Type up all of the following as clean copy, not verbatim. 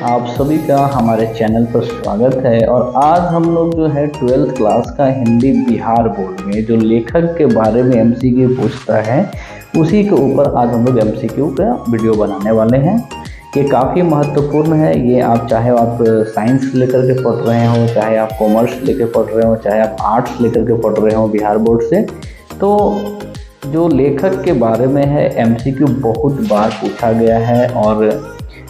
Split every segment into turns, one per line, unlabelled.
आप सभी का हमारे चैनल पर स्वागत है। और आज हम लोग जो है 12th क्लास का हिंदी बिहार बोर्ड में जो लेखक के बारे में एमसीक्यू पूछता है उसी के ऊपर आज हम लोग एमसीक्यू का वीडियो बनाने वाले हैं। ये काफ़ी महत्वपूर्ण है। ये आप चाहे आप साइंस लेकर के पढ़ रहे हो, चाहे आप कॉमर्स लेकर पढ़ रहे हो, चाहे आप आर्ट्स लेकर के पढ़ रहे हो बिहार बोर्ड से, तो जो लेखक के बारे में है एमसीक्यू बहुत बार पूछा गया है और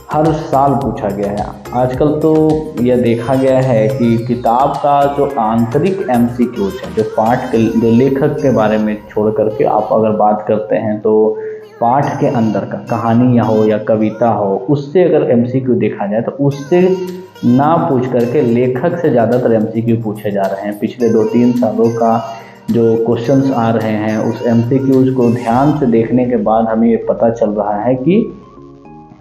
हर साल पूछा गया है। आजकल तो यह देखा गया है कि किताब का जो आंतरिक एमसीक्यूज है, जो पाठ के जो लेखक के बारे में छोड़ करके आप अगर बात करते हैं तो पाठ के अंदर का कहानी हो या कविता हो, उससे अगर एमसीक्यू देखा जाए तो उससे ना पूछ करके लेखक से ज़्यादातर एमसीक्यू पूछे जा रहे हैं। पिछले 2-3 सालों का जो क्वेश्चंस आ रहे हैं उस एमसीक्यूज को ध्यान से देखने के बाद हमें ये पता चल रहा है कि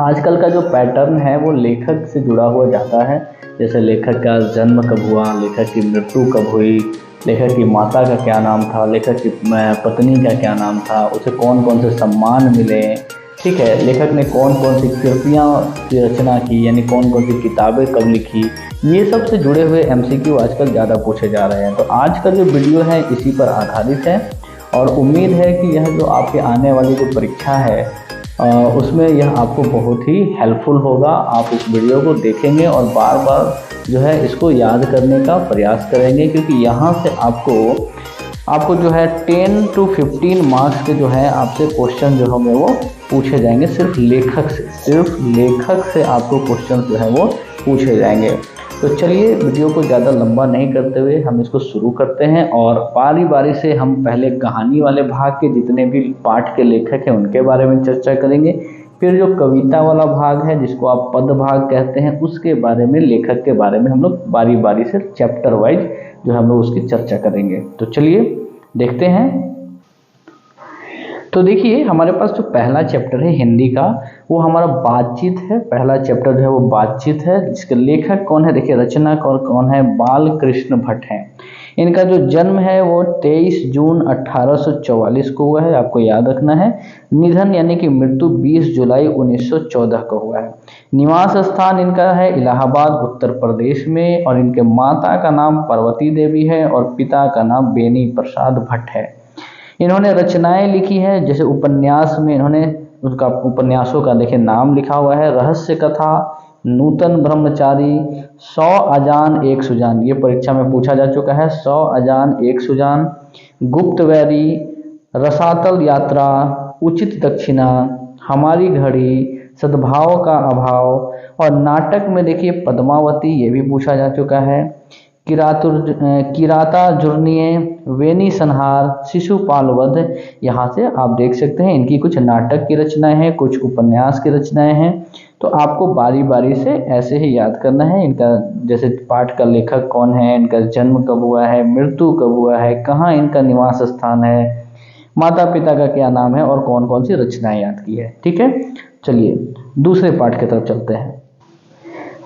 आजकल का जो पैटर्न है वो लेखक से जुड़ा हुआ जाता है। जैसे लेखक का जन्म कब हुआ, लेखक की मृत्यु कब हुई, लेखक की माता का क्या नाम था, लेखक की पत्नी का क्या नाम था, उसे कौन कौन से सम्मान मिले, ठीक है, लेखक ने कौन कौन सी कृतियाँ की रचना की, यानी कौन कौन सी किताबें कब लिखी, ये सब से जुड़े हुए एमसीक्यू आजकल ज़्यादा पूछे जा रहे हैं। तो आज का जो वीडियो है इसी पर आधारित है और उम्मीद है कि यह जो आपके आने वाली जो परीक्षा है उसमें यह आपको बहुत ही हेल्पफुल होगा। आप इस वीडियो को देखेंगे और बार बार जो है इसको याद करने का प्रयास करेंगे, क्योंकि यहाँ से आपको जो है 10 to 15 मार्क्स के जो है आपसे क्वेश्चन जो होंगे वो पूछे जाएंगे। सिर्फ लेखक से आपको क्वेश्चन जो है वो पूछे जाएंगे। तो चलिए वीडियो को ज़्यादा लंबा नहीं करते हुए हम इसको शुरू करते हैं और बारी बारी से हम पहले कहानी वाले भाग के जितने भी पाठ के लेखक हैं उनके बारे में चर्चा करेंगे। फिर जो कविता वाला भाग है जिसको आप पद भाग कहते हैं उसके बारे में, लेखक के बारे में हम लोग बारी बारी से चैप्टर वाइज जो हम लोग उसकी चर्चा करेंगे। तो चलिए देखते हैं। तो देखिए हमारे पास जो पहला चैप्टर है हिंदी का वो हमारा बातचीत है। पहला चैप्टर जो है वो बातचीत है, जिसके लेखक कौन है, देखिए रचनाकार कौन है, बाल कृष्ण भट्ट हैं। इनका जो जन्म है वो 23 जून 1844 को हुआ है, आपको याद रखना है। निधन यानी कि मृत्यु 20 जुलाई 1914 को हुआ है। निवास स्थान इनका है इलाहाबाद उत्तर प्रदेश में और इनके माता का नाम पार्वती देवी है और पिता का नाम बेनी प्रसाद भट्ट है। इन्होंने रचनाएं लिखी है, जैसे उपन्यास में इन्होंने उसका उपन्यासों का देखिए नाम लिखा हुआ है, रहस्य कथा, नूतन ब्रह्मचारी, 100 अजान एक सुजान, ये परीक्षा में पूछा जा चुका है, 100 अजान एक सुजान, गुप्त वैरी, रसातल यात्रा, उचित दक्षिणा, हमारी घड़ी, सद्भाव का अभाव और नाटक में देखिए पद्मावती, ये भी पूछा जा चुका है। किराता जुर्निये, वेनी संहार, शिशुपाल वध, यहाँ से आप देख सकते हैं इनकी कुछ नाटक की रचनाएं हैं, कुछ उपन्यास की रचनाएं हैं। तो आपको बारी बारी से ऐसे ही याद करना है। इनका जैसे पाठ का लेखक कौन है, इनका जन्म कब हुआ है, मृत्यु कब हुआ है, कहाँ इनका निवास स्थान है, माता पिता का क्या नाम है और कौन कौन सी रचनाएं याद की है। ठीक है, चलिए दूसरे पाठ की तरफ चलते हैं।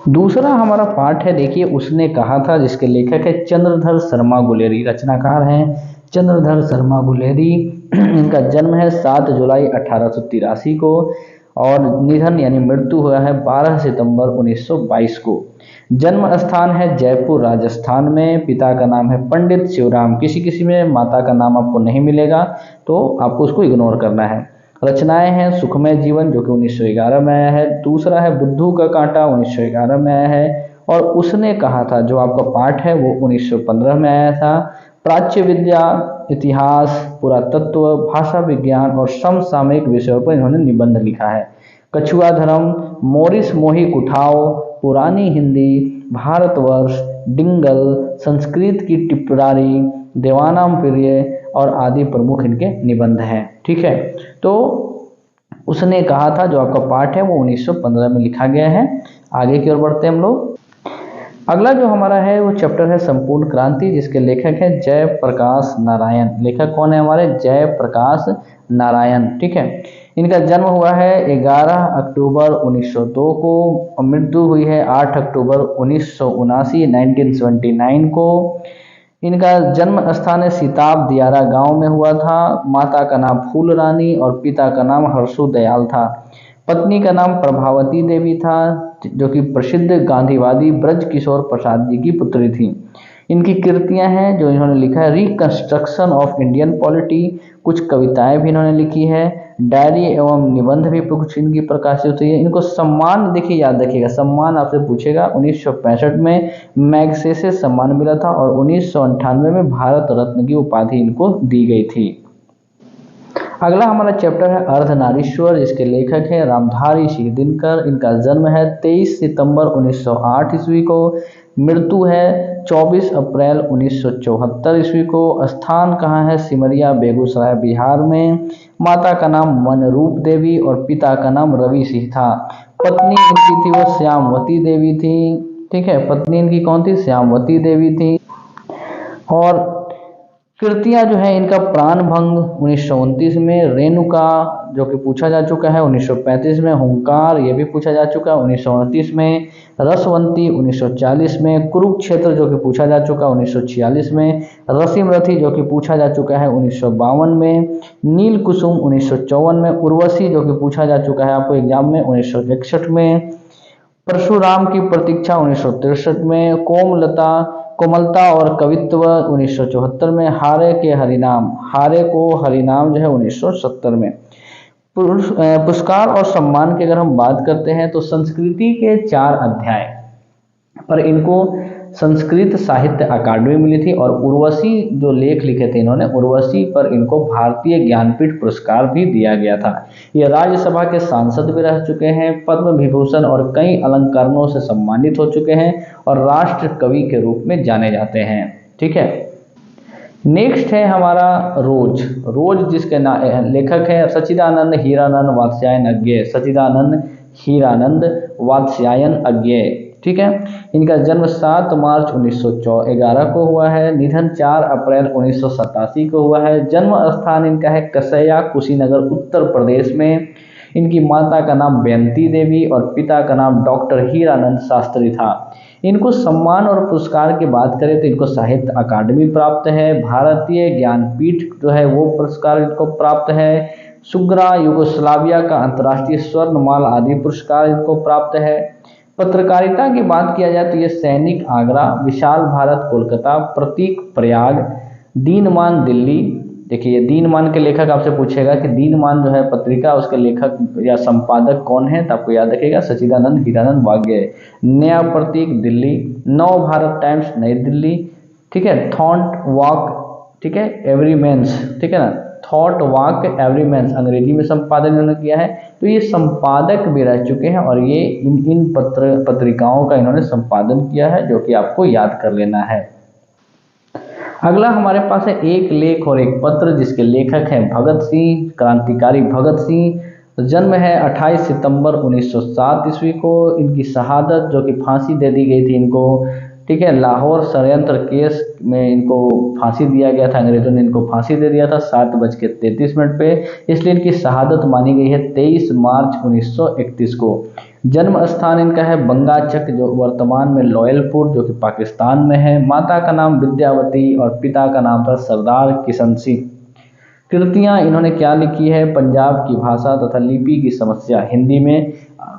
दूसरा हमारा पाठ है, देखिए उसने कहा था, जिसके लेखक है चंद्रधर शर्मा गुलेरी, रचनाकार हैं चंद्रधर शर्मा गुलेरी। इनका जन्म है 7 जुलाई 1883 को और निधन यानी मृत्यु हुआ है 12 सितंबर 1922 को। जन्म स्थान है जयपुर राजस्थान में। पिता का नाम है पंडित शिवराम, किसी में माता का नाम आपको नहीं मिलेगा तो आपको उसको इग्नोर करना है। रचनाएं हैं सुखमय जीवन जो कि 1911 में आया है। दूसरा है बुद्धू का कांटा, 1911 में आया है। और उसने कहा था जो आपका पाठ है वो 1915 में आया था। प्राच्य विद्या, इतिहास, पुरातत्व, भाषा विज्ञान और समसामयिक विषयों पर इन्होंने निबंध लिखा है। कछुआ धर्म, मोरिस मोही कुठाव, पुरानी हिंदी, भारतवर्ष, डिंगल, संस्कृत की टिप्पणी, देवानाम प्रिय और आदि प्रमुख इनके निबंध हैं। ठीक है, तो उसने कहा था जो आपका पाठ है वो 1915 में लिखा गया है। आगे की ओर बढ़ते हैं हम लोग। अगला जो हमारा है वो चैप्टर है संपूर्ण क्रांति, जिसके लेखक है जयप्रकाश नारायण। लेखक कौन है हमारे, जयप्रकाश नारायण। ठीक है, इनका जन्म हुआ है 11 अक्टूबर 1902 को और मृत्यु हुई है 8 अक्टूबर 1979 1979 को। इनका जन्म स्थान है सिताब दियारा गांव में हुआ था। माता का नाम फूल रानी और पिता का नाम हर्षु दयाल था। पत्नी का नाम प्रभावती देवी था, जो कि प्रसिद्ध गांधीवादी ब्रज किशोर प्रसाद जी की पुत्री थी। इनकी कृतियां हैं जो इन्होंने लिखा है, रिकंस्ट्रक्शन ऑफ इंडियन पॉलिटी, कुछ कविताएं भी इन्होंने लिखी है, डायरी एवं निबंध भी कुछ इनकी प्रकाशित हुई है। इनको सम्मान देखिए, याद रखिएगा, सम्मान आपसे पूछेगा, 1965 में मैग्सेसे सम्मान मिला था और 1998 में भारत रत्न की उपाधि इनको दी गई थी। अगला हमारा चैप्टर है अर्धनारीश्वर, जिसके लेखक हैं रामधारी सिंह दिनकर। इनका जन्म है 23 सितंबर 1908 ईस्वी को, मृत्यु है 24 अप्रैल 1974 ईस्वी को। स्थान कहाँ है? सिमरिया बेगूसराय बिहार में। माता का नाम मनरूप देवी और पिता का नाम रवि सिंह था। पत्नी इनकी थी वो श्यामवती देवी थी। ठीक है, पत्नी इनकी कौन थी? श्यामवती देवी थी। और कृतियां जो है इनका प्राणभंग 1929 में, रेणुका जो कि पूछा जा चुका है 1935 में, हुंकार ये भी पूछा जा चुका है 1929 में, रसवंती 1940 में, कुरुक्षेत्र जो कि पूछा जा चुका है 1946 में, रसीम रथी जो कि पूछा जा चुका है 1952 में, नील कुसुम 1954 में, उर्वशी जो कि पूछा जा चुका है आपको एग्जाम में 1961 में, परशुराम की प्रतीक्षा 1963 में, कोमलता और कवित्व 1974 में, हारे को हरिनाम जो है 1970 में। पुरस्कार और सम्मान की अगर हम बात करते हैं तो संस्कृति के 4 अध्याय पर इनको संस्कृत साहित्य अकादमी मिली थी और उर्वशी जो लेख लिखे थे इन्होंने, उर्वशी पर इनको भारतीय ज्ञानपीठ पुरस्कार भी दिया गया था। ये राज्यसभा के सांसद भी रह चुके हैं, पद्म विभूषण और कई अलंकरणों से सम्मानित हो चुके हैं और राष्ट्र कवि के रूप में जाने जाते हैं। ठीक है, नेक्स्ट है हमारा रोज जिसके लेखक है सच्चिदानंद हीरानंद वात्स्यायन अज्ञेय, सच्चिदानंद हीरानंद वात्स्यायन अज्ञेय। ठीक है, इनका जन्म 7 मार्च 1911 को हुआ है, निधन 4 अप्रैल 1987 को हुआ है। जन्म स्थान इनका है कसैया कुशीनगर उत्तर प्रदेश में। इनकी माता का नाम बेंती देवी और पिता का नाम डॉक्टर हीरानंद शास्त्री था। इनको सम्मान और पुरस्कार की बात करें तो इनको साहित्य अकादमी प्राप्त है, भारतीय ज्ञानपीठ जो है वो पुरस्कार इनको प्राप्त है, सुग्रा युगोस्लाविया का अंतर्राष्ट्रीय स्वर्णमाल आदि पुरस्कार इनको प्राप्त है। पत्रकारिता की बात किया जाए तो ये सैनिक आगरा, विशाल भारत कोलकाता, प्रतीक प्रयाग, दीनमान दिल्ली। देखिए, दीनमान के लेखक आपसे पूछेगा कि दीनमान जो है पत्रिका, उसके लेखक या संपादक कौन है, तो आपको याद रखिएगा सच्चिदानंद हीरानंद वाग्ये। नया प्रतीक दिल्ली, नव भारत टाइम्स नई दिल्ली। ठीक है, थॉट वॉक, ठीक है, एवरीमेंस, ठीक है ना, थॉट वॉक एवरीमेंस अंग्रेजी में संपादन इन्होंने किया है। तो ये संपादक भी रह चुके हैं और ये इन पत्रिकाओं का इन्होंने संपादन किया है, जो कि आपको याद कर लेना है। अगला हमारे पास है एक लेख और एक पत्र, जिसके लेखक हैं भगत सिंह, क्रांतिकारी भगत सिंह। जन्म है 28 सितंबर 1907 ईस्वी को। इनकी शहादत जो कि फांसी दे दी गई थी इनको, ठीक है, लाहौर षड्यंत्र केस में इनको फांसी दिया गया था, अंग्रेजों ने इनको फांसी दे दिया था 7:33 पे, इसलिए इनकी शहादत मानी गई है 23 मार्च 1931 को। जन्म स्थान इनका है बंगाचक, जो वर्तमान में लॉयलपुर जो कि पाकिस्तान में है। माता का नाम विद्यावती और पिता का नाम था सरदार किशन सिंह। कृतियाँ इन्होंने क्या लिखी है? पंजाब की भाषा तथा लिपि की समस्या हिंदी में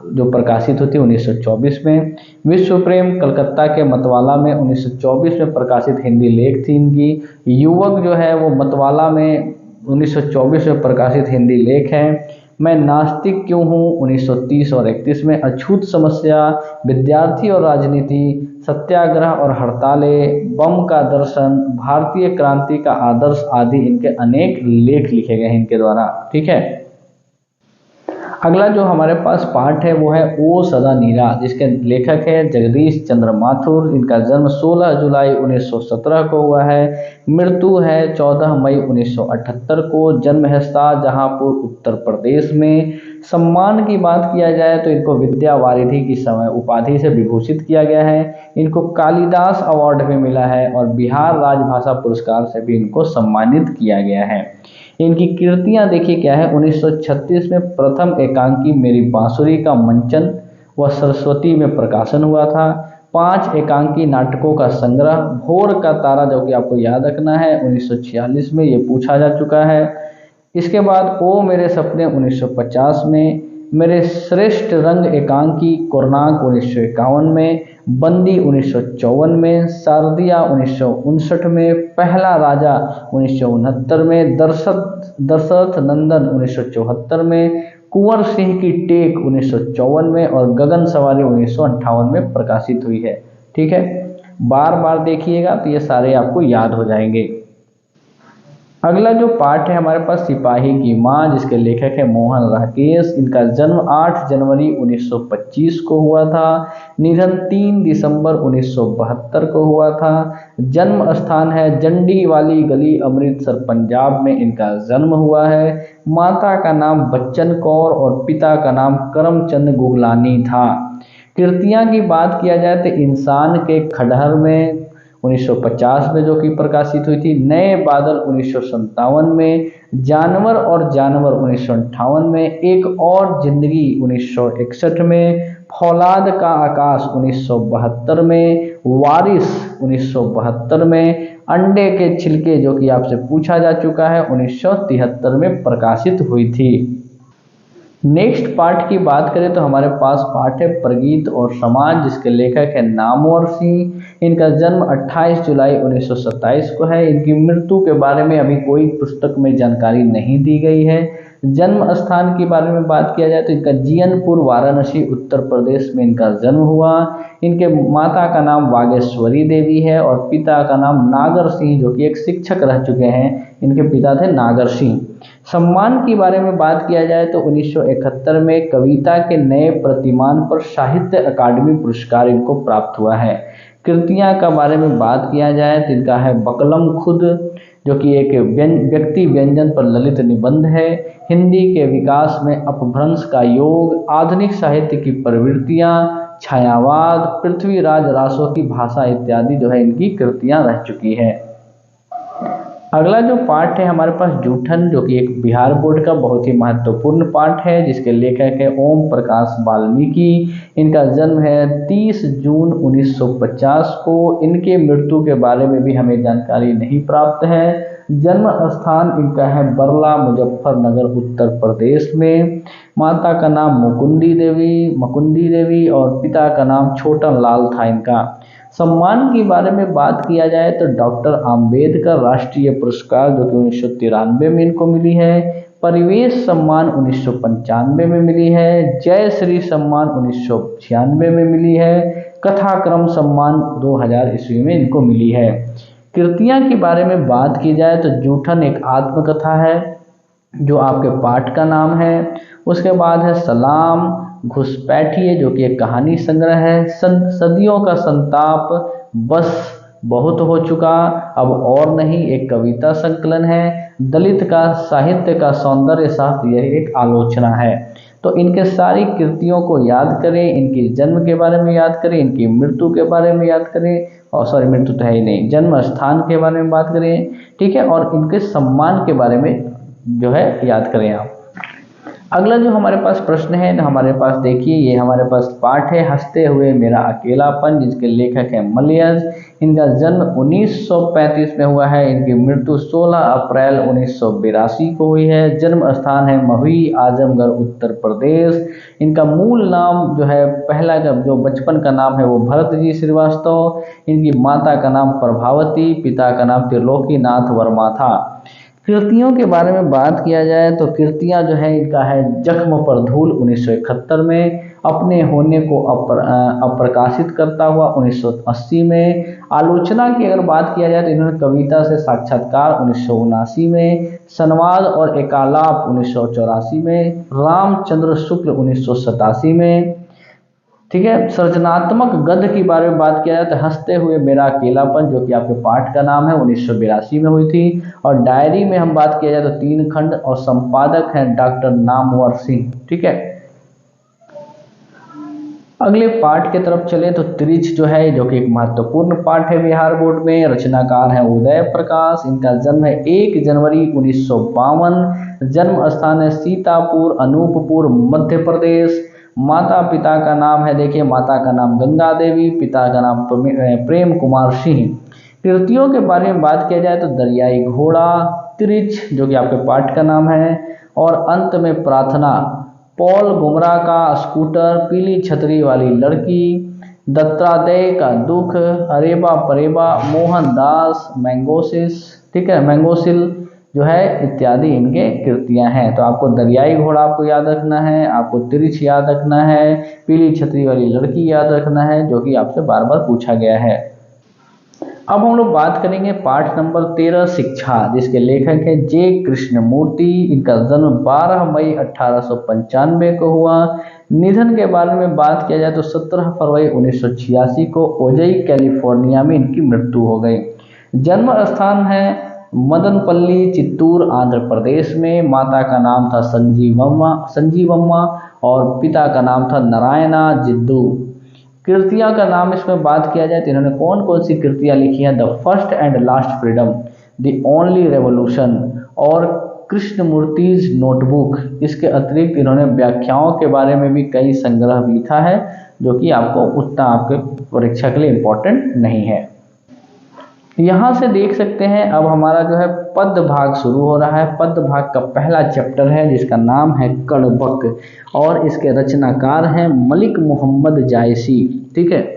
जो प्रकाशित होती है 1924 में। विश्व प्रेम कलकत्ता के मतवाला में 1924 में प्रकाशित हिंदी लेख थी इनकी। युवक जो है वो मतवाला में 1924 में प्रकाशित हिंदी लेख है। मैं नास्तिक क्यों हूँ 1930 और 31 में। अछूत समस्या, विद्यार्थी और राजनीति, सत्याग्रह और हड़तालें, बम का दर्शन, भारतीय क्रांति का आदर्श आदि इनके अनेक लेख लिखे गए हैं इनके द्वारा। ठीक है, अगला जो हमारे पास पाठ है वो है ओ सदा नीरा, जिसके लेखक है जगदीश चंद्र माथुर। इनका जन्म 16 जुलाई 1917 को हुआ है। मृत्यु है 14 मई 1978 को। जन्म है शाहजहांपुर उत्तर प्रदेश में। सम्मान की बात किया जाए तो इनको विद्या वारिधि की समय उपाधि से विभूषित किया गया है। इनको कालिदास अवार्ड भी मिला है और बिहार राजभाषा पुरस्कार से भी इनको सम्मानित किया गया है। इनकी कृतियां देखिए क्या है। 1936 में प्रथम एकांकी मेरी बांसुरी का मंचन व सरस्वती में प्रकाशन हुआ था। 5 एकांकी नाटकों का संग्रह भोर का तारा जो कि आपको याद रखना है 1946 में ये पूछा जा चुका है। इसके बाद ओ मेरे सपने 1950 में। मेरे श्रेष्ठ रंग एकांकी कोरनाक 1951 में, बंदी 1954 में, शारदिया 1959 में, पहला राजा 1969 में, दशरथ नंदन 1974 में, कुंवर सिंह की टेक 1954 में और गगन सवारी 1958 में प्रकाशित हुई है। ठीक है, बार बार देखिएगा तो ये सारे आपको याद हो जाएंगे। अगला जो पाठ है हमारे पास सिपाही की माँ, जिसके लेखक है मोहन राकेश। इनका जन्म 8 जनवरी 1925 को हुआ था, निधन 3 दिसंबर 1972 को हुआ था। जन्म स्थान है जंडी वाली गली, अमृतसर पंजाब में इनका जन्म हुआ है। माता का नाम बच्चन कौर और पिता का नाम करमचंद गुगलानी था। कृतियां की बात किया जाए तो इंसान के खंडहर में 1950 में जो कि प्रकाशित हुई थी, नए बादल 1957 में, जानवर और जानवर 1958 में, एक और जिंदगी 1961 में, फौलाद का आकाश 1972 में, वारिस 1972 में, अंडे के छिलके जो कि आपसे पूछा जा चुका है 1973 में प्रकाशित हुई थी। नेक्स्ट पार्ट की बात करें तो हमारे पास पाठ है प्रगीत और समाज, जिसके लेखक है नामवर सिंह। इनका जन्म 28 जुलाई 1927 को है। इनकी मृत्यु के बारे में अभी कोई पुस्तक में जानकारी नहीं दी गई है। जन्म स्थान के बारे में बात किया जाए तो इनका जियनपुर वाराणसी उत्तर प्रदेश में इनका जन्म हुआ। इनके माता का नाम वागेश्वरी देवी है और पिता का नाम नागर सिंह, जो कि एक शिक्षक रह चुके हैं। इनके पिता थे नागर सिंह। सम्मान के बारे में बात किया जाए तो 1971 में कविता के नए प्रतिमान पर साहित्य अकादमी पुरस्कार इनको प्राप्त हुआ है। कृतियां का बारे में बात किया जाए तो इनका है बकलम खुद, जो कि एक व्यक्ति व्यंजन पर ललित निबंध है। हिंदी के विकास में अपभ्रंश का योग, आधुनिक साहित्य की प्रवृत्तियां, छायावाद, पृथ्वीराज रासो की भाषा इत्यादि जो है इनकी कृतियां रह चुकी है। अगला जो पाठ है हमारे पास जूठन, जो कि एक बिहार बोर्ड का बहुत ही महत्वपूर्ण पाठ है, जिसके लेखक है ओम प्रकाश वाल्मीकि। इनका जन्म है 30 जून 1950 को। इनके मृत्यु के बारे में भी हमें जानकारी नहीं प्राप्त है। जन्म स्थान इनका है बरला, मुजफ्फरनगर उत्तर प्रदेश में। माता का नाम मुकुंदी देवी और पिता का नाम छोटन लाल था इनका। सम्मान के बारे में बात किया जाए तो डॉक्टर आम्बेडकर राष्ट्रीय पुरस्कार जो कि 1993 में इनको मिली है। परिवेश सम्मान 1995 में मिली है। जय श्री सम्मान 1996 में मिली है। कथाक्रम सम्मान 2000 ईस्वी में इनको मिली है। कृतियां के बारे में बात की जाए तो जूठन एक आत्मकथा है जो आपके पाठ का नाम है। उसके बाद है सलाम, घुसपैठिए जो कि एक कहानी संग्रह है। सदियों का संताप, बस बहुत हो चुका, अब और नहीं, एक कविता संकलन है। दलित का साहित्य का सौंदर्य शास्त्र यह एक आलोचना है। तो इनके सारी कृतियों को याद करें, इनके जन्म के बारे में याद करें, इनकी मृत्यु के बारे में याद करें, और सॉरी मृत्यु तो है ही नहीं, जन्म स्थान के बारे में बात करें, ठीक है, और इनके सम्मान के बारे में जो है याद करें आप। अगला जो हमारे पास प्रश्न है ना, हमारे पास देखिए, ये हमारे पास पाठ है हंसते हुए मेरा अकेलापन, जिसके लेखक है मलयज। इनका जन्म 1935 में हुआ है। इनकी मृत्यु 16 अप्रैल 1982 को हुई है। जन्म स्थान है महुई, आजमगढ़ उत्तर प्रदेश। इनका मूल नाम जो है, पहला जो बचपन का नाम है वो भरत जी श्रीवास्तव। इनकी माता का नाम प्रभावती, पिता का नाम त्रिलोकीनाथ वर्मा था। कृतियों के बारे में बात किया जाए तो कृतियां जो है इनका है जख्म पर धूल 1971 में, अपने होने को अप्रकाशित करता हुआ 1980 में। आलोचना की अगर बात किया जाए तो इन्होंने कविता से साक्षात्कार 1979 में, संवाद और एकालाप 1984 में, रामचंद्र शुक्ल 1987 में, ठीक है। सृजनात्मक गद्य के बारे में बात किया जाए तो हंसते हुए मेरा अकेलापन जो कि आपके पाठ का नाम है 1982 में हुई थी। और डायरी में हम बात किया जाए तो 3 खंड और संपादक हैं डॉक्टर नामवर सिंह, ठीक है। अगले पाठ की तरफ चले तो त्रिच जो है, जो कि एक महत्वपूर्ण पाठ है बिहार बोर्ड में। रचनाकार है उदय प्रकाश। इनका जन्म है 1 जनवरी 1952। जन्म स्थान है सीतापुर, अनूपपुर, मध्य प्रदेश। माता पिता का नाम है, देखिए, माता का नाम गंगा देवी, पिता का नाम प्रेम कुमार सिंह। कृतियों के बारे में बात किया जाए तो दरियाई घोड़ा, त्रिच जो कि आपके पाठ का नाम है, और अंत में प्रार्थना पॉल गुमरा का स्कूटर, पीली छतरी वाली लड़की, दत्तात्रेय का दुख, अरेबा परेबा, मोहनदास, मैंगोसिस, ठीक है, मैंगोसिल जो है इत्यादि इनके कृतियां हैं। तो आपको दरियाई घोड़ा आपको याद रखना है, आपको तिरछ याद रखना है, पीली छतरी वाली लड़की याद रखना है, जो कि आपसे बार बार पूछा गया है। अब हम लोग बात करेंगे पाठ नंबर 13 शिक्षा, जिसके लेखक है जे कृष्णमूर्ति। इनका जन्म 12 मई 1895 को हुआ। निधन के बारे में बात किया जाए तो 17 फरवरी 1986 को ओजई कैलिफोर्निया में इनकी मृत्यु हो गई। जन्म स्थान है मदनपल्ली, चित्तूर, आंध्र प्रदेश में। माता का नाम था संजीवम्मा और पिता का नाम था नारायणा जिद्दू। कृतियां का नाम इसमें बात किया जाए तो इन्होंने कौन कौन सी कृतियां लिखी हैं? The first and last freedom, the only revolution और कृष्णमूर्तिज नोटबुक। इसके अतिरिक्त इन्होंने व्याख्याओं के बारे में भी कई संग्रह लिखा है, जो कि आपको उतना आपके परीक्षा के लिए इम्पोर्टेंट नहीं है। यहाँ से देख सकते हैं अब हमारा जो है पद भाग शुरू हो रहा है। पद भाग का पहला चैप्टर है जिसका नाम है कड़बक और इसके रचनाकार हैं मलिक मोहम्मद जायसी। ठीक है,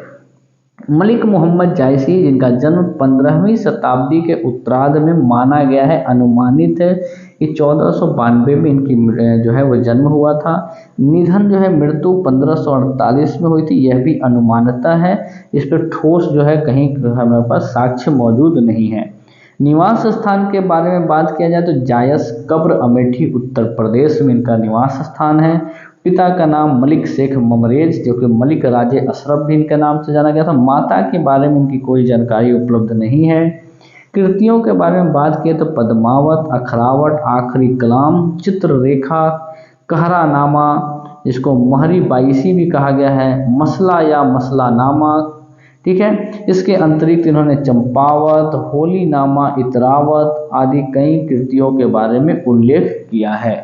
मलिक मोहम्मद जायसी जिनका जन्म 15वीं शताब्दी के उत्तरार्ध में माना गया है, अनुमानित है कि 1492 में इनकी जो है वो जन्म हुआ था। निधन जो है मृत्यु 1548 में हुई थी, यह भी अनुमानता है। इस पर ठोस जो है कहीं हमारे पास साक्ष्य मौजूद नहीं है। निवास स्थान के बारे में बात किया जाए तो जायस कब्र अमेठी उत्तर प्रदेश में इनका निवास स्थान है। पिता का नाम मलिक शेख ममरेज, जो कि मलिक राजे अशरफ भी इनके नाम से जाना गया था। माता के बारे में इनकी कोई जानकारी उपलब्ध नहीं है। कृतियों के बारे में बात किए तो पद्मावत, अखरावट, आखिरी कलाम, चित्ररेखा, कहरानामा, जिसको महरी बाईसी भी कहा गया है, मसला या मसलानामा। ठीक है, इसके अतिरिक्त इन्होंने चंपावत, होली नामा, इतरावत आदि कई कृतियों के बारे में उल्लेख किया है।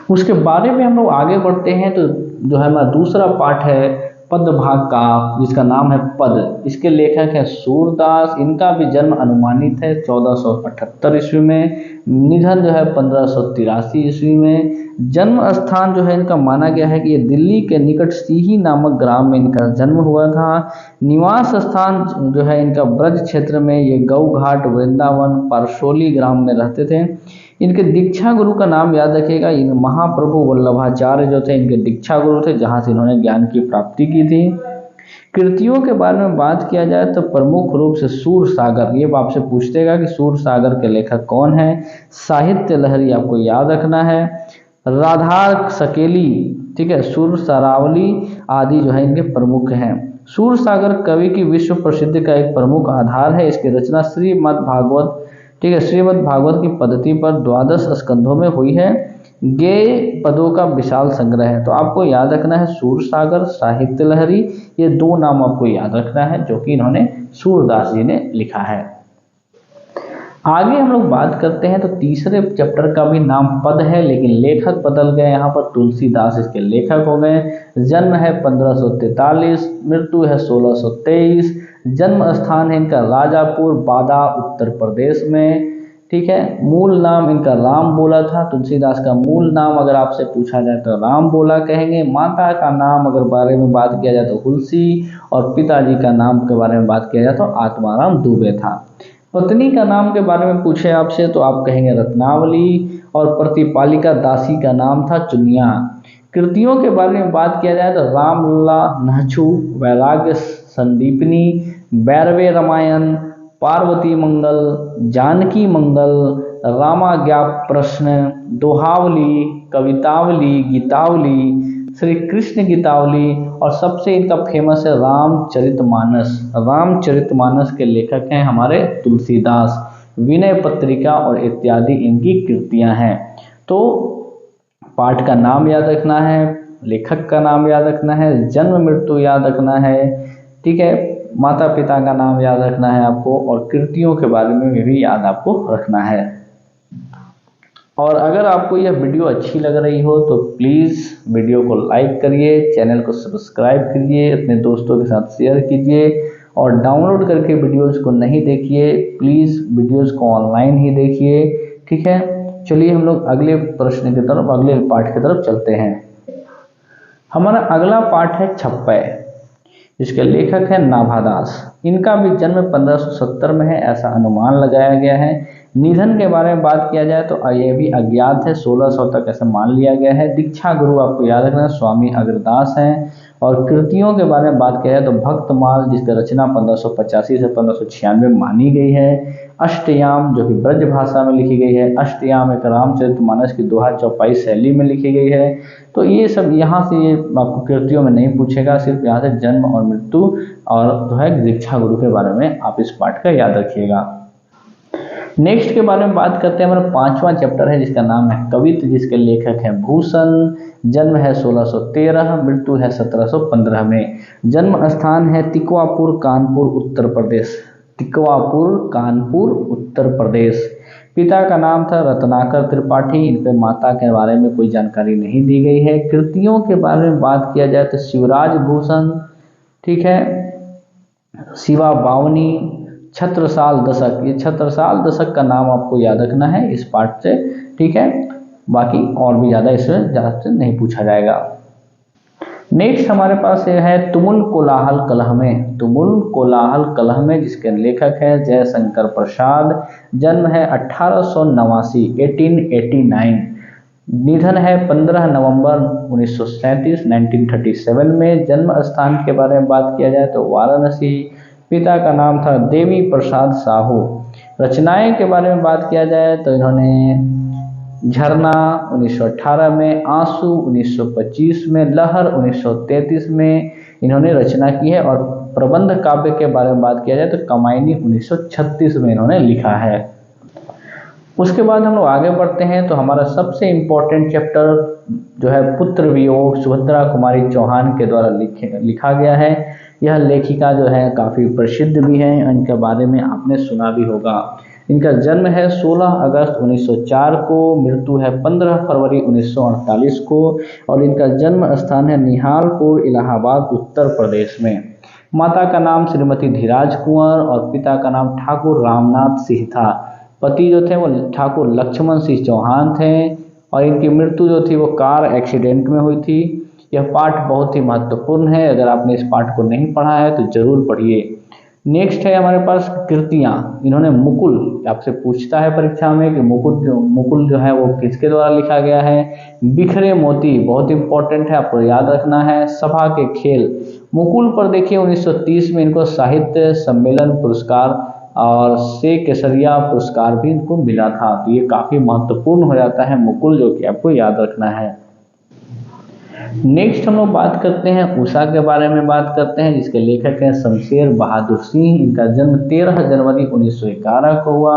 उसके बारे में हम लोग आगे बढ़ते हैं तो जो है हमारा दूसरा पाठ है पद भाग का, जिसका नाम है पद। इसके लेखक है सूरदास। इनका भी जन्म अनुमानित है 1478 ईस्वी में। निधन जो है 1583 ईस्वी में। जन्म स्थान जो है इनका माना गया है कि ये दिल्ली के निकट सीही नामक ग्राम में इनका जन्म हुआ था। निवास स्थान जो है इनका ब्रज क्षेत्र में, ये गौ घाट, वृंदावन, पारसोली ग्राम में रहते थे। इनके दीक्षा गुरु का नाम याद रखिएगा, इन महाप्रभु वल्लभाचार्य जो थे इनके दीक्षा गुरु थे, जहाँ से इन्होंने ज्ञान की प्राप्ति की थी। कृतियों के बारे में बात किया जाए तो प्रमुख रूप से सूरसागर, ये आपसे पूछतेगा कि सूरसागर के लेखक कौन है। साहित्य लहरी आपको याद रखना है। राधार सकेली, ठीक है, सुर सरावली आदि जो है इनके प्रमुख हैं। सूरसागर कवि की विश्व प्रसिद्धि का एक प्रमुख आधार है। इसकी रचना श्रीमद् भागवत, ठीक है, श्रीमद् भागवत की पद्धति पर 12 स्कंधों में हुई है। गेय पदों का विशाल संग्रह है। तो आपको याद रखना है सूरसागर, साहित्य लहरी, ये दो नाम आपको याद रखना है जो कि इन्होंने सूरदास जी ने लिखा है। आगे हम लोग बात करते हैं तो तीसरे चैप्टर का भी नाम पद है, लेकिन लेखक बदल गए। यहाँ पर तुलसीदास इसके लेखक हो गए। जन्म है 1543, मृत्यु है 1623। जन्म स्थान है इनका राजापुर, बादा, उत्तर प्रदेश में। ठीक है, मूल नाम इनका राम बोला था। तुलसीदास का मूल नाम अगर आपसे पूछा जाए तो राम बोला कहेंगे। माता का नाम अगर बारे में बात किया जाए तो हुलसी, और पिताजी का नाम के बारे में बात किया जाए तो आत्माराम दुबे था। पत्नी का नाम के बारे में पूछे आपसे तो आप कहेंगे रत्नावली, और प्रतिपालिका दासी का नाम था चुनिया। कृतियों के बारे में बात किया जाए तो रामलला, नहछु, वैराग्य संदीपनी, बैरवे रामायण, पार्वती मंगल, जानकी मंगल, रामाज्ञा प्रश्न, दोहावली, कवितावली, गीतावली, श्री कृष्ण गीतावली, और सबसे इनका फेमस है रामचरितमानस। रामचरितमानस के लेखक हैं हमारे तुलसीदास। विनय पत्रिका और इत्यादि इनकी कृतियां हैं। तो पाठ का नाम याद रखना है, लेखक का नाम याद रखना है, जन्म मृत्यु याद रखना है, ठीक है, माता पिता का नाम याद रखना है आपको, और कृतियों के बारे में भी याद आपको रखना है। और अगर आपको यह वीडियो अच्छी लग रही हो तो प्लीज़ वीडियो को लाइक करिए, चैनल को सब्सक्राइब करिए, अपने दोस्तों के साथ शेयर कीजिए, और डाउनलोड करके वीडियोज़ को नहीं देखिए, प्लीज़ वीडियोज़ को ऑनलाइन ही देखिए। ठीक है, चलिए हम लोग अगले प्रश्न की तरफ, अगले पाठ की तरफ चलते हैं। हमारा अगला पाठ है छप्पय, जिसके लेखक है नाभादास। इनका भी जन्म 1570 में है, ऐसा अनुमान लगाया गया है। निधन के बारे में बात किया जाए तो ये भी अज्ञात है, 1600 तक ऐसा मान लिया गया है। दीक्षा गुरु आपको याद रखना स्वामी अग्रदास हैं। और कृतियों के बारे में बात किया जाए तो भक्तमाल, जिसकी रचना 1585 से 1596 मानी गई है। अष्टयाम, जो कि ब्रज भाषा में लिखी गई है। अष्टयाम एक रामचरितमानस की दोहा चौपाई शैली में लिखी गई है। तो ये सब यहाँ से ये आपको कृतियों में नहीं पूछेगा, सिर्फ यहाँ से जन्म और मृत्यु और जो है दीक्षा गुरु के बारे में आप इस पाठ का याद रखिएगा। नेक्स्ट के बारे में बात करते हैं, हमारा 5वां चैप्टर है जिसका नाम है कवित्त, जिसके लेखक हैं भूषण। जन्म है 1613, मृत्यु है 1715 में। जन्म स्थान है तिकवापुर, कानपुर, उत्तर प्रदेश। तिकवापुर, कानपुर, उत्तर प्रदेश। पिता का नाम था रत्नाकर त्रिपाठी। इन पे माता के बारे में कोई जानकारी नहीं दी गई है। कृतियों के बारे में बात किया जाए तो शिवराज भूषण, ठीक है, शिवा बावनी, छत्रसाल दशक। ये छत्रसाल दशक का नाम आपको याद रखना है इस पाठ से, ठीक है। बाकी और भी ज़्यादा इसमें ज़्यादा से नहीं पूछा जाएगा। नेक्स्ट हमारे पास ये है तुमुल कोलाहल कलह में। तुमुल कोलाहल कलह में, जिसके लेखक है जयशंकर प्रसाद। जन्म है 1889, 1889। निधन है 15 नवंबर 1937, 1937 में। जन्म स्थान के बारे में बात किया जाए तो वाराणसी। पिता का नाम था देवी प्रसाद साहू। रचनाएं के बारे में बात किया जाए तो इन्होंने झरना 1918 में, आंसू 1925 में, लहर 1933 में इन्होंने रचना की है। और प्रबंध काव्य के बारे में बात किया जाए तो कमायनी 1936 में इन्होंने लिखा है। उसके बाद हम लोग आगे बढ़ते हैं तो हमारा सबसे इम्पोर्टेंट चैप्टर जो है पुत्र वियोग, सुभद्रा कुमारी चौहान के द्वारा लिखा गया है। यह लेखिका जो है काफ़ी प्रसिद्ध भी है, इनके बारे में आपने सुना भी होगा। इनका जन्म है 16 अगस्त 1904 को, मृत्यु है 15 फरवरी 1948 को। और इनका जन्म स्थान है निहालपुर, इलाहाबाद, उत्तर प्रदेश में। माता का नाम श्रीमती धीराज कुंवर और पिता का नाम ठाकुर रामनाथ सिंह था। पति जो थे वो ठाकुर लक्ष्मण सिंह चौहान थे। और इनकी मृत्यु जो थी वो कार एक्सीडेंट में हुई थी। यह पाठ बहुत ही महत्वपूर्ण है, अगर आपने इस पाठ को नहीं पढ़ा है तो जरूर पढ़िए। नेक्स्ट है हमारे पास कृतियाँ। इन्होंने मुकुल, आपसे पूछता है परीक्षा में कि मुकुल जो है वो किसके द्वारा लिखा गया है। बिखरे मोती बहुत इंपॉर्टेंट है, आपको याद रखना है। सभा के खेल, मुकुल पर देखिए 1930 में इनको साहित्य सम्मेलन पुरस्कार और से केसरिया पुरस्कार भी इनको मिला था। तो ये काफ़ी महत्वपूर्ण हो जाता है मुकुल, जो कि आपको याद रखना है। नेक्स्ट हम लोग बात करते हैं उषा के बारे में बात करते हैं, जिसके लेखक हैं शमशेर बहादुर सिंह। इनका जन्म 13 जनवरी 1911 को हुआ,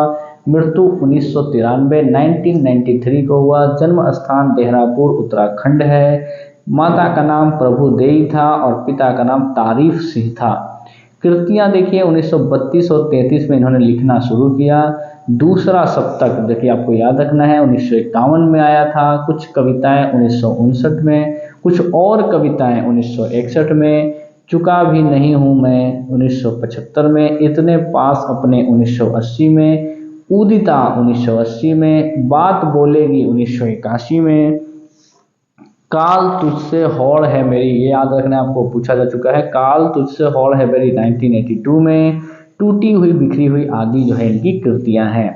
मृत्यु 1993 1993 को हुआ। जन्म स्थान देहरादून उत्तराखंड है। माता का नाम प्रभु देई था और पिता का नाम तारीफ सिंह था। कृतियाँ देखिए 1932 और 33 में इन्होंने लिखना शुरू किया। दूसरा सप्तक देखिए आपको याद रखना है 1951 में आया था। कुछ कविताएं 1959 में, कुछ और कविताएं 1961 में। चुका भी नहीं हूँ मैं 1975 में। इतने पास अपने 1980 में। उदिता 1980 में। बात बोलेगी 1981 में। काल तुझसे होड़ है मेरी, ये याद रखना आपको, पूछा जा चुका है। काल तुझसे होड़ है मेरी 1982 में। टूटी हुई बिखरी हुई आदि जो है इनकी कृतियां हैं।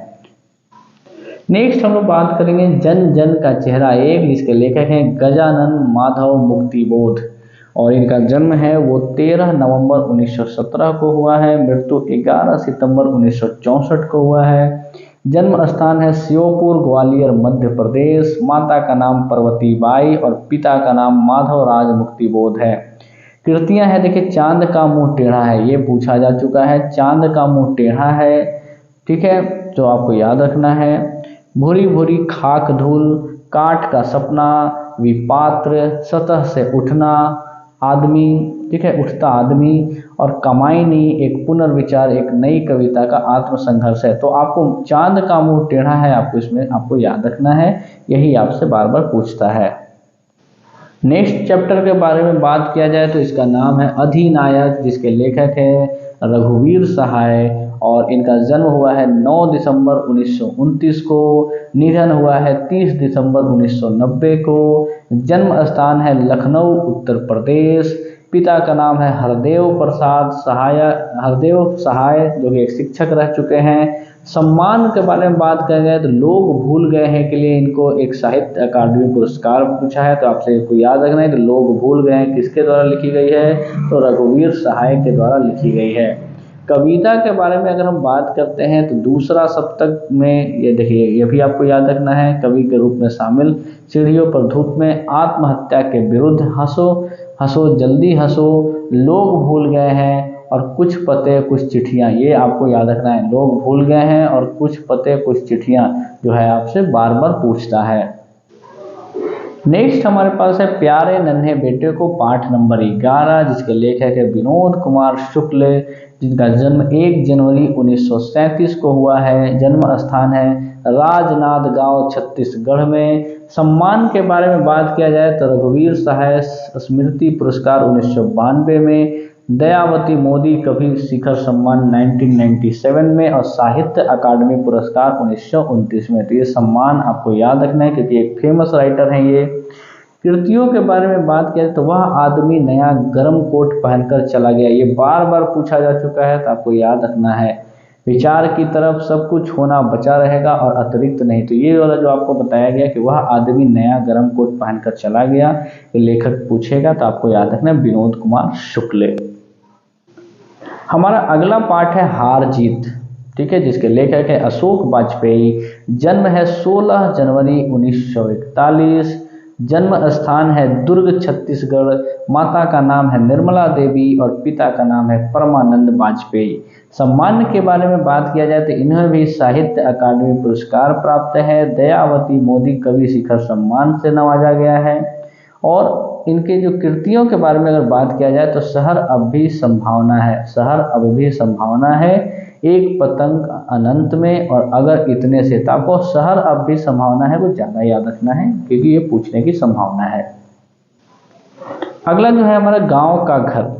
नेक्स्ट हम लोग बात करेंगे जन जन का चेहरा एक, जिसके लेखक हैं गजानन माधव मुक्तिबोध। और इनका जन्म है वो 13 नवंबर 1917 को हुआ है। मृत्यु 11 सितंबर 1964 को हुआ है। जन्म स्थान है श्योपुर, ग्वालियर, मध्य प्रदेश। माता का नाम पर्वती बाई और पिता का नाम माधव राज मुक्तिबोध है। कृतियां है देखिए चांद का मुंह टेढ़ा है, ये पूछा जा चुका है। चांद का मुंह टेढ़ा है, ठीक है, जो आपको याद रखना है। भूरी भूरी खाक धूल, काठ का सपना, विपात्र, सतह से उठना, आदमी, ठीक है, उठता आदमी। और कमायनी एक पुनर्विचार, एक नई कविता का आत्मसंघर्ष है। तो आपको चांद का मुंह टेढ़ा है, आपको इसमें आपको याद रखना है, यही आपसे बार बार पूछता है। नेक्स्ट चैप्टर के बारे में बात किया जाए तो इसका नाम है अधिनायक, जिसके लेखक है रघुवीर सहाय। और इनका जन्म हुआ है 9 दिसंबर 1929 को, निधन हुआ है 30 दिसंबर 1990 को। जन्म स्थान है लखनऊ उत्तर प्रदेश। पिता का नाम है हरदेव सहाय जो कि एक शिक्षक रह चुके हैं। सम्मान के बारे में बात करें जाए तो लोग भूल गए हैं के लिए इनको एक साहित्य अकादमी पुरस्कार पूछा है, तो आपसे इसको याद रखना है कि लोग भूल गए हैं किसके द्वारा लिखी गई है, तो रघुवीर सहाय के द्वारा लिखी गई है। कविता के बारे में अगर हम बात करते हैं तो दूसरा सप्तक में ये देखिए, ये भी आपको याद रखना है, कवि के रूप में शामिल। सीढ़ियों पर धूप में, आत्महत्या के विरुद्ध, हंसो हंसो जल्दी हंसो, लोग भूल गए हैं और कुछ पते कुछ चिट्ठियां, ये आपको याद रखना है। लोग भूल गए हैं और कुछ पते कुछ चिट्ठियां जो है आपसे बार बार पूछता है। नेक्स्ट हमारे पास है प्यारे नन्हे बेटे को, पाठ नंबर 11, जिसके लेखक है विनोद कुमार शुक्ल, जिनका जन्म 1 जनवरी 1937 को हुआ है। जन्म स्थान है राजनांद गांव छत्तीसगढ़ में। सम्मान के बारे में बात किया जाए तो रघुवीर सहाय स्मृति पुरस्कार 1992 में, दयावती मोदी कवि शिखर सम्मान 1997 में और साहित्य अकादमी पुरस्कार 1929 में। तो ये सम्मान आपको याद रखना है क्योंकि एक फेमस राइटर हैं ये। कृतियों के बारे में बात करें तो वह आदमी नया गर्म कोट पहनकर चला गया, ये बार बार पूछा जा चुका है, तो आपको याद रखना है। विचार की तरफ सब कुछ होना बचा रहेगा और अतिरिक्त नहीं, तो ये वाला जो आपको बताया गया कि वह आदमी नया गर्म कोट पहनकर चला गया, ये लेखक पूछेगा, तो आपको याद रखना है विनोद कुमार शुक्ल। हमारा अगला पाठ है हार जीत, ठीक है, जिसके लेखक है अशोक वाजपेयी। जन्म है 16 जनवरी 1941। जन्म स्थान है दुर्ग छत्तीसगढ़। माता का नाम है निर्मला देवी और पिता का नाम है परमानंद वाजपेयी। सम्मान के बारे में बात किया जाए तो इन्हें भी साहित्य अकादमी पुरस्कार प्राप्त है। दयावती मोदी कवि शिखर सम्मान से नवाजा गया है। और इनके जो कृतियों के बारे में अगर बात किया जाए तो शहर अब भी संभावना है, शहर अब भी संभावना है, एक पतंग अनंत में, और अगर इतने से ताको, शहर अब भी संभावना है, कुछ ज़्यादा याद रखना है क्योंकि ये पूछने की संभावना है। अगला जो है हमारा गांव का घर,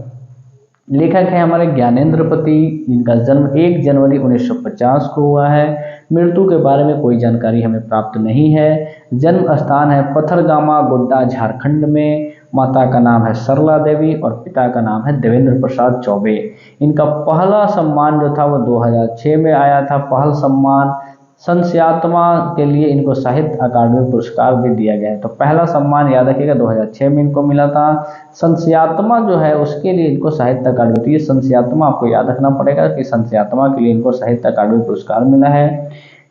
लेखक है हमारे ज्ञानेंद्रपति, जिनका जन्म 1 जनवरी 1950 को हुआ है। मृत्यु के बारे में कोई जानकारी हमें प्राप्त नहीं है। जन्म स्थान है पथरगामा गोड्डा झारखंड में। माता का नाम है सरला देवी और पिता का नाम है देवेंद्र प्रसाद चौबे। इनका पहला सम्मान जो था वो 2006 में आया था, पहल सम्मान। संस्यात्मा के लिए इनको साहित्य अकादमी पुरस्कार भी दिया गया है, तो पहला सम्मान याद रखिएगा 2006 में इनको मिला था। संस्यात्मा जो है उसके लिए इनको साहित्य अकादमी, तो ये संस्यात्मा आपको याद रखना पड़ेगा कि संस्यात्मा के लिए इनको साहित्य अकादमी पुरस्कार मिला है।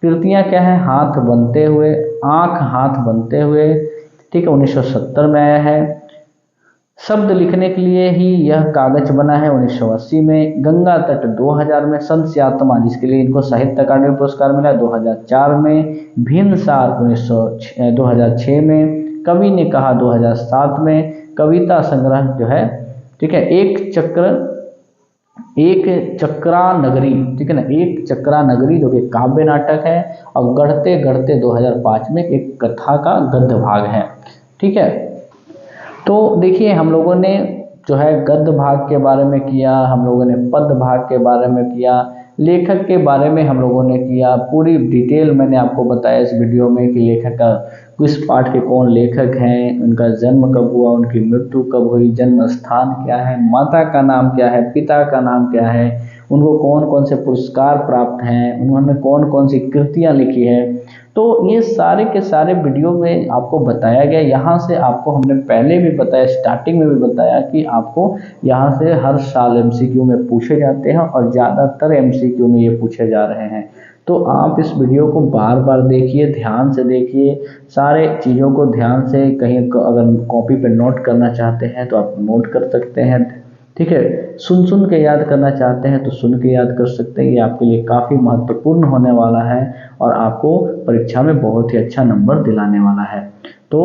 कृतियाँ क्या है, हाथ बनते हुए, आँख हाथ बनते हुए, ठीक है, 1970 में आया है। शब्द लिखने के लिए ही यह कागज बना है 1980 में। गंगा तट 2000 में। संस्यात्मा जिसके लिए इनको साहित्य अकादमी पुरस्कार मिला 2004 में। भीमसार 2006 में। कवि ने कहा 2007 में। कविता संग्रह जो है, ठीक है, एक चक्रा नगरी, ठीक है ना, एक चक्रा नगरी जो कि काव्य नाटक है, और गढ़ते गढ़ते 2005 में एक कथा का गद्य भाग है, ठीक है। तो देखिए हम लोगों ने जो है गद्य भाग के बारे में किया, हम लोगों ने पद भाग के बारे में किया, लेखक के बारे में हम लोगों ने किया, पूरी डिटेल मैंने आपको बताया इस वीडियो में कि लेखक का किस पाठ के कौन लेखक हैं, उनका जन्म कब हुआ, उनकी मृत्यु कब हुई, जन्म स्थान क्या है, माता का नाम क्या है, पिता का नाम क्या है, उनको कौन कौन से पुरस्कार प्राप्त हैं, उन्होंने कौन कौन सी कृतियाँ लिखी है। तो ये सारे के सारे वीडियो में आपको बताया गया। यहाँ से आपको हमने पहले भी बताया, स्टार्टिंग में भी बताया कि आपको यहाँ से हर साल एमसीक्यू में पूछे जाते हैं और ज़्यादातर एमसीक्यू में ये पूछे जा रहे हैं। तो आप इस वीडियो को बार बार देखिए, ध्यान से देखिए, सारे चीज़ों को ध्यान से, कहीं अगर कॉपी पे नोट करना चाहते हैं तो आप नोट कर सकते हैं, ठीक है। सुन के याद करना चाहते हैं तो सुन के याद कर सकते हैं। ये आपके लिए काफ़ी महत्वपूर्ण होने वाला है और आपको परीक्षा में बहुत ही अच्छा नंबर दिलाने वाला है। तो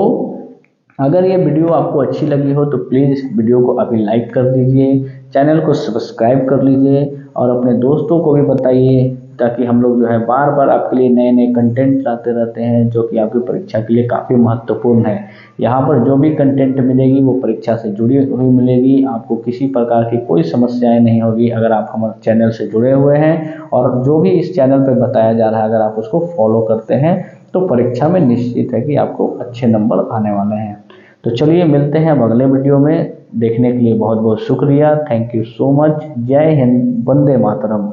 अगर ये वीडियो आपको अच्छी लगी हो तो प्लीज़ इस वीडियो को अभी लाइक कर दीजिए, चैनल को सब्सक्राइब कर लीजिए और अपने दोस्तों को भी बताइए ताकि हम लोग जो है बार बार आपके लिए नए नए कंटेंट लाते रहते हैं, जो कि आपकी परीक्षा के लिए काफ़ी महत्वपूर्ण है। यहाँ पर जो भी कंटेंट मिलेगी वो परीक्षा से जुड़ी हुई मिलेगी, आपको किसी प्रकार की कोई समस्याएं नहीं होगी अगर आप हमारे चैनल से जुड़े हुए हैं। और जो भी इस चैनल पर बताया जा रहा है अगर आप उसको फॉलो करते हैं तो परीक्षा में निश्चित है कि आपको अच्छे नंबर आने वाले हैं। तो चलिए मिलते हैं अब अगले वीडियो में। देखने के लिए बहुत बहुत शुक्रिया। Thank you so much. जय हिंद, वंदे मातरम।